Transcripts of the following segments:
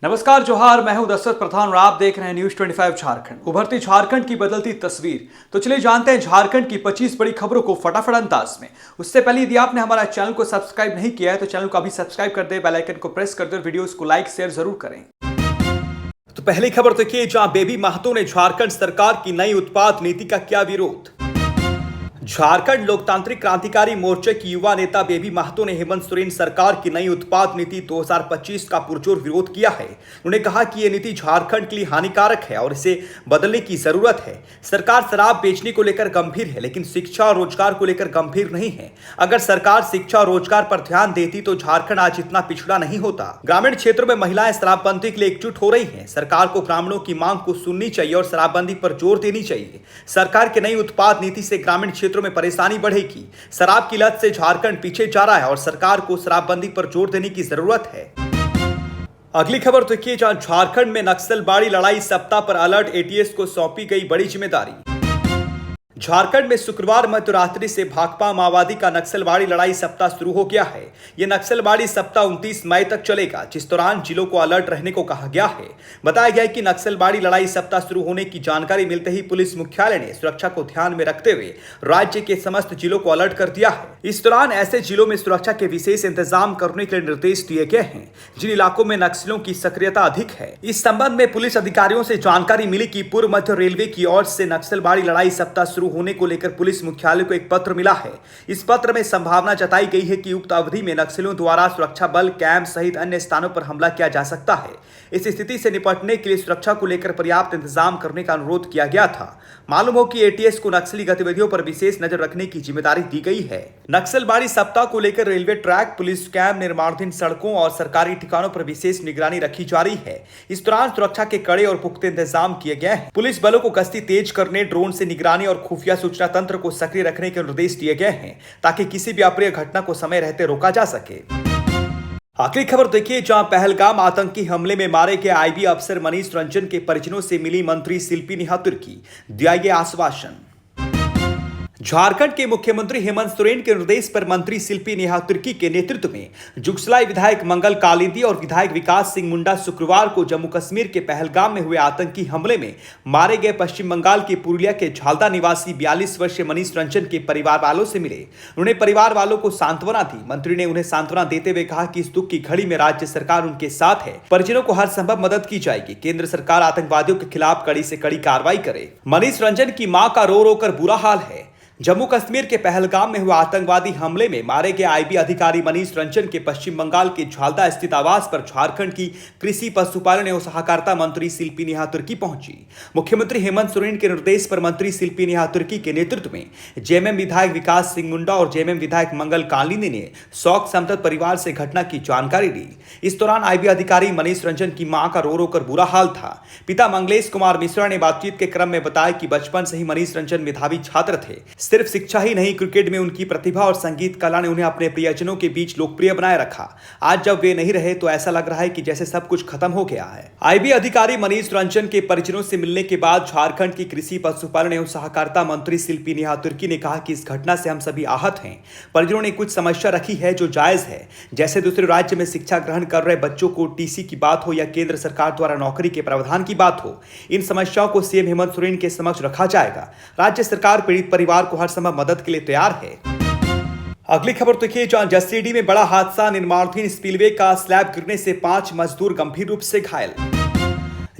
नमस्कार जोहार, मैं हूं दशरथ प्रधान और आप देख रहे हैं न्यूज 25 झारखंड। उभरती झारखंड की बदलती तस्वीर। तो चलिए जानते हैं झारखंड की 25 बड़ी खबरों को फटाफट अंदाज में। उससे पहले यदि आपने हमारा चैनल को सब्सक्राइब नहीं किया है तो चैनल को अभी सब्सक्राइब कर दे, बेल आइकन को प्रेस कर दे और वीडियोस को लाइक शेयर जरूर करें। तो पहली खबर देखिए, जहां बेबी महतो ने झारखंड सरकार की नई उत्पाद नीति का किया विरोध। झारखंड लोकतांत्रिक क्रांतिकारी मोर्चे की युवा नेता बेबी महतो ने हेमंत सोरेन सरकार की नई उत्पाद नीति 2025 का पुरजोर विरोध किया है। उन्होंने कहा कि यह नीति झारखंड के लिए हानिकारक है और इसे बदलने की जरूरत है। सरकार शराब बेचने को लेकर गंभीर है, लेकिन शिक्षा और रोजगार को लेकर गंभीर नहीं है। अगर सरकार शिक्षा और रोजगार पर ध्यान देती तो झारखंड आज इतना पिछड़ा नहीं होता। ग्रामीण क्षेत्रों में महिलाएं शराबबंदी के लिए एकजुट हो रही हैं। सरकार को ग्रामीणों की मांग को सुननी चाहिए और शराबबंदी पर जोर देनी चाहिए। सरकार की नई उत्पाद नीति से ग्रामीण क्षेत्रों में परेशानी बढ़ेगी। शराब की लत से झारखंड पीछे जा रहा है और सरकार को शराबबंदी पर जोर देने की जरूरत है। अगली खबर देखिए, जहां झारखंड में नक्सलबाड़ी लड़ाई सप्ताह पर अलर्ट, एटीएस को सौंपी गई बड़ी जिम्मेदारी। झारखंड में शुक्रवार मध्यरात्रि से भाकपा माओवादी का नक्सलबाड़ी लड़ाई सप्ताह शुरू हो गया है। यह नक्सलबाड़ी सप्ताह 29 मई तक चलेगा, जिस दौरान जिलों को अलर्ट रहने को कहा गया है। बताया गया है कि नक्सलबाड़ी लड़ाई सप्ताह शुरू होने की जानकारी मिलते ही पुलिस मुख्यालय ने सुरक्षा को ध्यान में रखते हुए राज्य के समस्त जिलों को अलर्ट कर दिया है। इस दौरान ऐसे जिलों में सुरक्षा के विशेष इंतजाम करने के लिए निर्देश दिए गए हैं जिन इलाकों में नक्सलियों की सक्रियता अधिक है। इस संबंध में पुलिस अधिकारियों से जानकारी मिली कि पूर्व मध्य रेलवे की ओर से नक्सलबाड़ी लड़ाई सप्ताह शुरू होने को लेकर पुलिस मुख्यालय को एक पत्र मिला है। इस पत्र में संभावना जताई गई है कि उक्त अवधि में नक्सलियों द्वारा सुरक्षा बल, कैंप सहित अन्य स्थानों पर हमला किया जा सकता है। इस स्थिति से निपटने के लिए सुरक्षा को लेकर पर्याप्त इंतजाम करने का अनुरोध किया गया था। मालूम हो कि एटीएस को नक्सली गतिविधियों पर विशेष नजर रखने की जिम्मेदारी दी गई है। नक्सलबाड़ी सप्ताह को लेकर रेलवे ट्रैक, पुलिस कैंप, निर्माणाधीन सड़कों और सरकारी ठिकानों पर विशेष निगरानी रखी जा रही है। इस दौरान सुरक्षा के कड़े और पुख्ते इंतजाम किए गए हैं। पुलिस बलों को गश्ती तेज करने, ड्रोन से निगरानी और खुफिया सूचना तंत्र को सक्रिय रखने के निर्देश दिए गए हैं ताकि किसी भी अप्रिय घटना को समय रहते रोका जा सके। आखिरी खबर देखिए, जहां पहलगाम आतंकी हमले में मारे गए आईबी अफसर मनीष रंजन के परिजनों से मिली मंत्री शिल्पी नेहा तुर्की, दिया गया आश्वासन। झारखंड के मुख्यमंत्री हेमंत सोरेन के निर्देश पर मंत्री शिल्पी नेहा तुर्की के नेतृत्व में जुगसलाई विधायक मंगल कालिंदी और विधायक विकास सिंह मुंडा शुक्रवार को जम्मू कश्मीर के पहलगाम में हुए आतंकी हमले में मारे गए पश्चिम बंगाल के पुरुलिया के झालदा निवासी 42 वर्षीय मनीष रंजन के परिवार वालों से मिले। उन्होंने परिवार वालों को सांत्वना दी। मंत्री ने उन्हें सांत्वना देते हुए कहा कि इस दुख की घड़ी में राज्य सरकार उनके साथ है। परिजनों को हर संभव मदद की जाएगी। केंद्र सरकार आतंकवादियों के खिलाफ कड़ी से कड़ी कार्रवाई करे। मनीष रंजन की मां का रो रो कर बुरा हाल है। जम्मू कश्मीर के पहलगाम में हुए आतंकवादी हमले में मारे गए आईबी अधिकारी मनीष रंजन के पश्चिम बंगाल के झालदा स्थित आवास पर झारखंड की कृषि, पशुपालन एवं सहकारिता मंत्री शिल्पी नेहा तुर्की पहुंची। मुख्यमंत्री हेमंत सोरेन के निर्देश पर मंत्री शिल्पी नेहा तुर्की के नेतृत्व में जेएमएम विधायक विकास सिंह मुंडा और जेएमएम विधायक मंगल कालिंदी ने शोक संतप्त परिवार से घटना की जानकारी ली। इस दौरान आईबी अधिकारी मनीष रंजन की मां का रो रो कर बुरा हाल था। पिता मंगलेश कुमार मिश्रा ने बातचीत के क्रम में बताया कि बचपन से ही मनीष रंजन मेधावी छात्र थे। सिर्फ शिक्षा ही नहीं, क्रिकेट में उनकी प्रतिभा और संगीत कला ने उन्हें अपने प्रियजनों के बीच लोकप्रिय बनाए रखा। आज जब वे नहीं रहे तो ऐसा लग रहा है कि जैसे सब कुछ खत्म हो गया है। आईबी अधिकारी मनीष रंजन के परिजनों से मिलने के बाद झारखंड की कृषि, पशुपालन एवं सहकारिता मंत्री शिल्पी नेहा तुर्की ने कहा कि इस घटना से हम सभी आहत हैं। परिजनों ने कुछ समस्या रखी है जो जायज है, जैसे दूसरे राज्य में शिक्षा ग्रहण कर रहे बच्चों को टीसी की बात हो या केंद्र सरकार द्वारा नौकरी के प्रावधान की बात हो। इन समस्याओं को सीएम हेमंत सोरेन के समक्ष रखा जाएगा। राज्य सरकार पीड़ित परिवार को हर संभव मदद के लिए तैयार है। अगली खबर देखिए, जहां जसीडीह में बड़ा हादसा, निर्माणाधीन स्पिलवे का स्लैब गिरने से 5 मजदूर गंभीर रूप से घायल।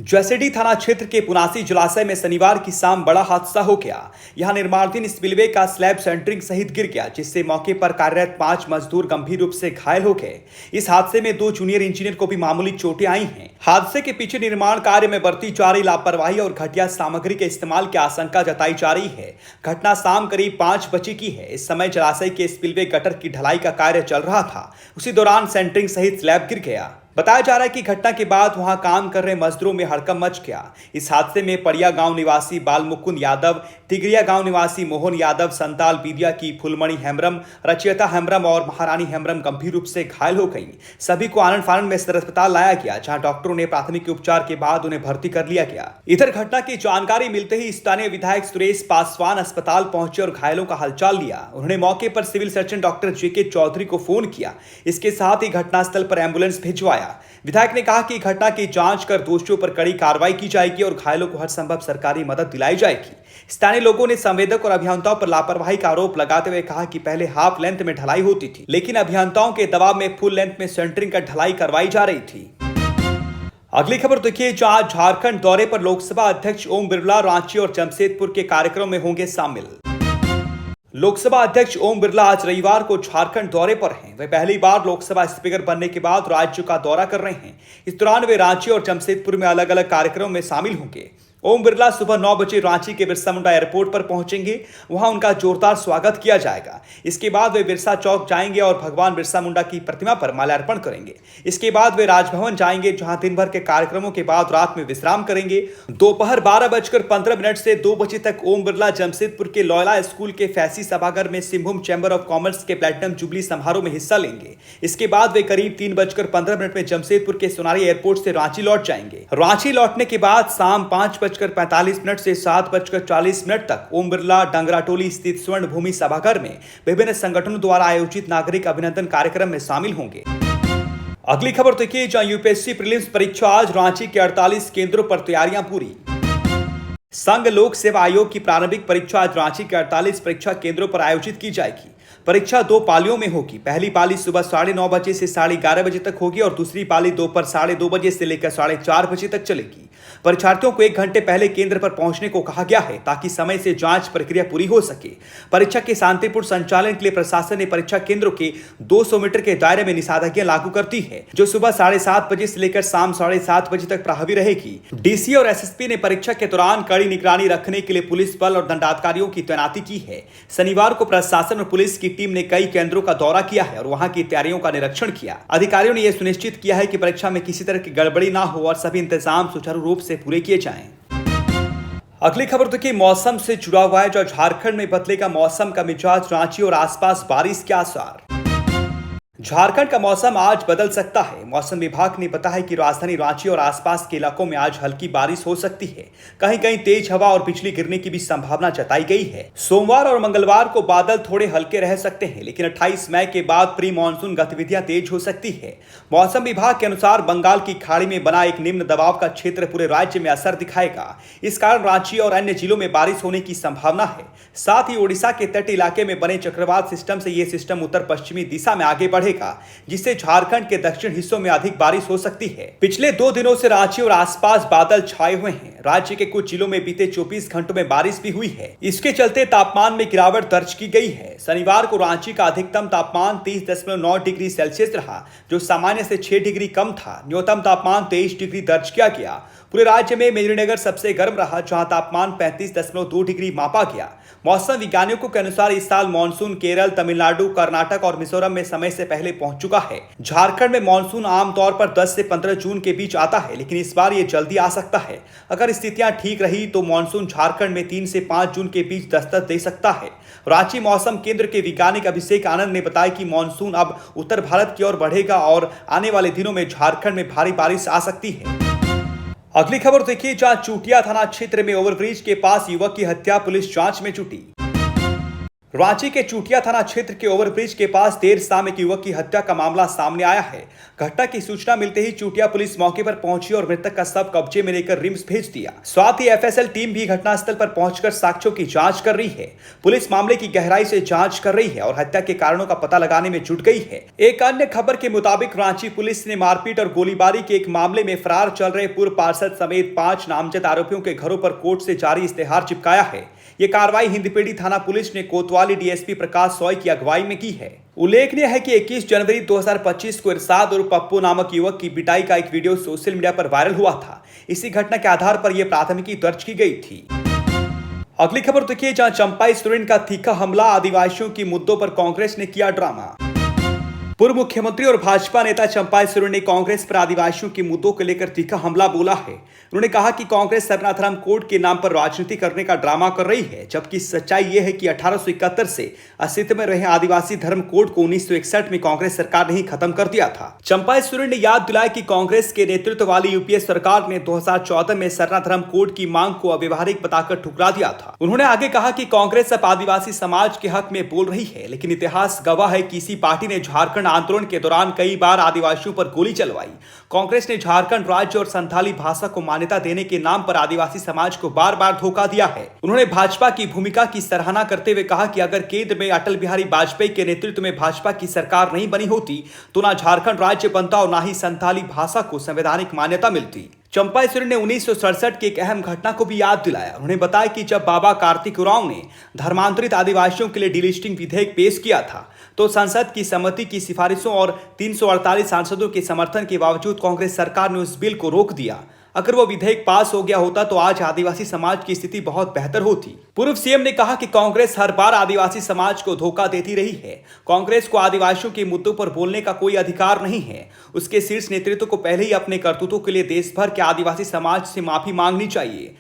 जसीडीह थाना क्षेत्र के पुनासी जलाशय में शनिवार की शाम बड़ा हादसा हो गया। यहां निर्माणाधीन स्पिलवे का स्लैब सेंटरिंग सहित गिर गया, जिससे मौके पर कार्यरत 5 मजदूर गंभीर रूप से घायल हो गए। इस हादसे में 2 जूनियर इंजीनियर को भी मामूली चोटें आई हैं। हादसे के पीछे निर्माण कार्य में बरती जा रही लापरवाही और घटिया सामग्री के इस्तेमाल की आशंका जताई जा रही है। घटना शाम करीब 5 बजे की है। इस समय जलाशय के स्पिलवे गटर की ढलाई का कार्य चल रहा था। उसी दौरान सेंटरिंग सहित स्लैब गिर गया। बताया जा रहा है कि घटना के बाद वहां काम कर रहे मजदूरों में हड़कंप मच गया। इस हादसे में पड़िया गांव निवासी बालमुकुंद यादव, तिगरिया गांव निवासी मोहन यादव, संताल बीदिया की फुलमणि हेम्ब्रम, रचयता हेम्ब्रम और महारानी हेम्ब्रम गंभीर रूप से घायल हो गई। सभी को आनंद फानंद में सदर अस्पताल लाया गया, जहां डॉक्टरों ने प्राथमिक उपचार के बाद उन्हें भर्ती कर लिया गया। इधर घटना की जानकारी मिलते ही स्थानीय विधायक सुरेश पासवान अस्पताल पहुंचे और घायलों का हालचाल लिया। उन्होंने मौके पर सिविल सर्जन डॉक्टर जेके चौधरी को फोन किया। इसके साथ ही घटनास्थल पर एम्बुलेंस भिजवाया। बताया। विधायक ने कहा कि घटना की जांच कर दोषियों पर कड़ी कार्रवाई की जाएगी और घायलों को हर संभव सरकारी मदद दिलाई जाएगी। स्थानीय लोगों ने संवेदक और अभियंताओं पर लापरवाही का आरोप लगाते हुए कहा कि पहले हाफ लेंथ में ढलाई होती थी, लेकिन अभियंताओं के दबाव में फुल लेंथ में सेंटरिंग कर ढलाई करवाई जा रही थी। अगली खबर देखिए, जहां झारखंड दौरे पर लोकसभा अध्यक्ष ओम बिरला रांची और जमशेदपुर के कार्यक्रम में होंगे शामिल। लोकसभा अध्यक्ष ओम बिरला आज रविवार को झारखंड दौरे पर हैं। वे पहली बार लोकसभा स्पीकर बनने के बाद राज्य का दौरा कर रहे हैं। इस दौरान वे रांची और जमशेदपुर में अलग अलग कार्यक्रमों में शामिल होंगे। ओम बिरला सुबह 9 बजे रांची के बिरसा मुंडा एयरपोर्ट पर पहुंचेंगे। वहां उनका जोरदार स्वागत किया जाएगा। इसके बाद वे बिरसा चौक जाएंगे और भगवान बिरसा मुंडा की प्रतिमा पर माल्यार्पण करेंगे। इसके बाद वे राजभवन जाएंगे, जहां दिन भर के कार्यक्रमों के बाद रात में विश्राम करेंगे। दोपहर 12:15 से 2 बजे तक ओम बिरला जमशेदपुर के लॉयला स्कूल के फैंसी सभागार में सिंहभूम चैंबर ऑफ कॉमर्स के प्लेटिनम जुबली समारोह में हिस्सा लेंगे। इसके बाद वे करीब 3:15 में जमशेदपुर के सोनारी एयरपोर्ट से रांची लौट जाएंगे। रांची लौटने के बाद शाम 5:45 से 7:40 तक ओम बिरला डंगराटोली स्थित स्वर्ण भूमि सभागार में विभिन्न संगठनों द्वारा आयोजित नागरिक अभिनंदन कार्यक्रम में शामिल होंगे। अगली खबर देखिए, जहां यूपीएससी प्रीलिम्स परीक्षा आज रांची के 48 केंद्रों पर तैयारियां पूरी। संघ लोक सेवा आयोग की प्रारंभिक परीक्षा आज रांची के 48 परीक्षा केंद्रों पर आयोजित की जाएगी। परीक्षा 2 पालियों में होगी। पहली पाली सुबह 9:30 बजे से 11:30 बजे तक होगी और दूसरी पाली दोपहर 2:30 बजे से लेकर 4:30 बजे तक चलेगी। परीक्षार्थियों को 1 घंटे पहले केंद्र पर पहुंचने को कहा गया है, ताकि समय से जांच प्रक्रिया पूरी हो सके। परीक्षा के शांतिपूर्ण संचालन के लिए प्रशासन ने परीक्षा केंद्रों के 200 मीटर के दायरे में निषेधाज्ञा लागू कर दी है, जो सुबह 7:30 बजे से लेकर शाम 7:30 बजे तक प्रभावी रहेगी। डीसी और एसएसपी ने परीक्षा के दौरान कड़ी निगरानी रखने के लिए पुलिस बल और दंडाधिकारियों की तैनाती की है। शनिवार को प्रशासन और पुलिस की टीम ने कई केंद्रों का दौरा किया है और वहां की तैयारियों का निरीक्षण किया। अधिकारियों ने यह सुनिश्चित किया है कि परीक्षा में किसी तरह की गड़बड़ी ना हो और सभी इंतजाम सुचारू रूप से पूरे किए जाएं। अगली खबर देखिए, मौसम से जुड़ा हुआ है, जो झारखंड में बदलेगा मौसम का मिजाज, रांची और आसपास बारिश के आसार। झारखंड का मौसम आज बदल सकता है। मौसम विभाग ने बताया है कि राजधानी रांची और आसपास के इलाकों में आज हल्की बारिश हो सकती है। कहीं कहीं तेज हवा और बिजली गिरने की भी संभावना जताई गई है। सोमवार और मंगलवार को बादल थोड़े हल्के रह सकते हैं, लेकिन 28 मई के बाद प्री मानसून गतिविधियां तेज हो सकती है। मौसम विभाग के अनुसार बंगाल की खाड़ी में बना एक निम्न दबाव का क्षेत्र पूरे राज्य में असर दिखाएगा। इस कारण रांची और अन्य जिलों में बारिश होने की संभावना है। साथ ही ओडिशा के तट इलाके में बने चक्रवात सिस्टम से यह सिस्टम उत्तर पश्चिमी दिशा में आगे बढ़ेगा, जिससे झारखंड के दक्षिण हिस्सों में अधिक बारिश हो सकती है। पिछले 2 दिनों से रांची और आसपास बादल छाए हुए हैं। राज्य के कुछ जिलों में बीते 24 घंटों में बारिश भी हुई है। इसके चलते तापमान में गिरावट दर्ज की गई है। शनिवार को रांची का अधिकतम तापमान 30.9 डिग्री सेल्सियस रहा, जो सामान्य से 6 डिग्री कम था। न्यूनतम तापमान 23 डिग्री दर्ज किया गया। पूरे राज्य में मेदिनीनगर सबसे गर्म रहा, जहां तापमान 35.2 डिग्री मापा गया। मौसम वैज्ञानिकों के अनुसार इस साल मानसून केरल, तमिलनाडु, कर्नाटक और मिजोरम में समय से पहले पहुंच चुका है। झारखंड में मानसून आमतौर पर 10 से 15 जून के बीच आता है, लेकिन इस बार ये जल्दी आ सकता है। अगर स्थितियां ठीक रही तो मानसून झारखंड में 3 से 5 जून के बीच दस्तक दे सकता है। रांची मौसम केंद्र के वैज्ञानिक अभिषेक आनंद ने बताया कि मानसून अब उत्तर भारत की ओर बढ़ेगा और आने वाले दिनों में झारखंड में भारी बारिश आ सकती है। अगली खबर देखिए, जहां चूटिया थाना क्षेत्र में ओवरब्रिज के पास युवक की हत्या, पुलिस जांच में जुटी। रांची के चूटिया थाना क्षेत्र के ओवरब्रिज के पास देर शाम एक युवक की हत्या का मामला सामने आया है। घटना की सूचना मिलते ही चूटिया पुलिस मौके पर पहुंची और मृतक का शव कब्जे में लेकर रिम्स भेज दिया। साथ ही एफएसएल टीम भी घटनास्थल पर पहुंचकर साक्ष्यों की जांच कर रही है। पुलिस मामले की गहराई से जांच कर रही है और हत्या के कारणों का पता लगाने में जुट गई है। एक अन्य खबर के मुताबिक रांची पुलिस ने मारपीट और गोलीबारी के एक मामले में फरार चल रहे पूर्व पार्षद समेत 5 नामजद आरोपियों के घरों पर कोर्ट से जारी इस्तेहार चिपकाया है। ये कार्रवाई हिंदपीढ़ी थाना पुलिस ने कोतवाली डीएसपी प्रकाश सॉय की अगुवाई में की है। उल्लेखनीय है कि 21 जनवरी 2025 को इरशाद और पप्पू नामक युवक की पिटाई का एक वीडियो सोशल मीडिया पर वायरल हुआ था। इसी घटना के आधार पर यह प्राथमिकी दर्ज की गई थी। अगली खबर देखिए, जहां चंपाई सोरेन का तीखा हमला, आदिवासियों की मुद्दों पर कांग्रेस ने किया ड्रामा। पूर्व मुख्यमंत्री और भाजपा नेता चंपाई सोरेन ने कांग्रेस पर आदिवासियों के मुद्दों को लेकर तीखा हमला बोला है। उन्होंने कहा कि कांग्रेस सरनाधर्म कोड के नाम पर राजनीति करने का ड्रामा कर रही है, जबकि सच्चाई यह है कि 1871 से अस्तित्व में रहे आदिवासी धर्म कोड को 1961 में कांग्रेस सरकार ने ही खत्म कर दिया था। चंपाई सोरेन ने याद दिलाया कि कांग्रेस के नेतृत्व वाली यूपीए सरकार ने 2014 में सरनाधर्म कोड की मांग को अव्यवहारिक बताकर ठुकरा दिया था। उन्होंने आगे कहा कि कांग्रेस अब आदिवासी समाज के हक में बोल रही है, लेकिन इतिहास गवाह है कि इसी पार्टी ने झारखंड झारखंड आंदोलन के दौरान कई बार आदिवासियों पर गोली चलवाई। कांग्रेस ने झारखंड राज्य और संथाली भाषा को मान्यता देने के नाम पर आदिवासी समाज को बार बार धोखा दिया है। उन्होंने भाजपा की भूमिका की सराहना करते हुए कहा कि अगर केंद्र में अटल बिहारी वाजपेयी के नेतृत्व में भाजपा की सरकार नहीं बनी होती तो ना झारखंड राज्य बनता और ना ही संथाली भाषा को संवैधानिक मान्यता मिलती। चंपा सोरेन ने 1967 की एक अहम घटना को भी याद दिलाया। उन्होंने बताया कि जब बाबा कार्तिक उरांव ने धर्मांतरित आदिवासियों के लिए डीलिस्टिंग विधेयक पेश किया था तो संसद की समिति की सिफारिशों और 348 सांसदों के समर्थन के बावजूद कांग्रेस सरकार ने उस बिल को रोक दिया। अगर वो विधेयक पास हो गया होता तो आज आदिवासी समाज की स्थिति बहुत बेहतर होती। पूर्व सीएम ने कहा कि कांग्रेस हर बार आदिवासी समाज को धोखा देती रही है। कांग्रेस को आदिवासियों के मुद्दों पर बोलने का कोई अधिकार नहीं है। उसके शीर्ष नेतृत्व को पहले ही अपने करतूतों के लिए देश भर के आदिवासी समाज से माफी मांगनी चाहिए।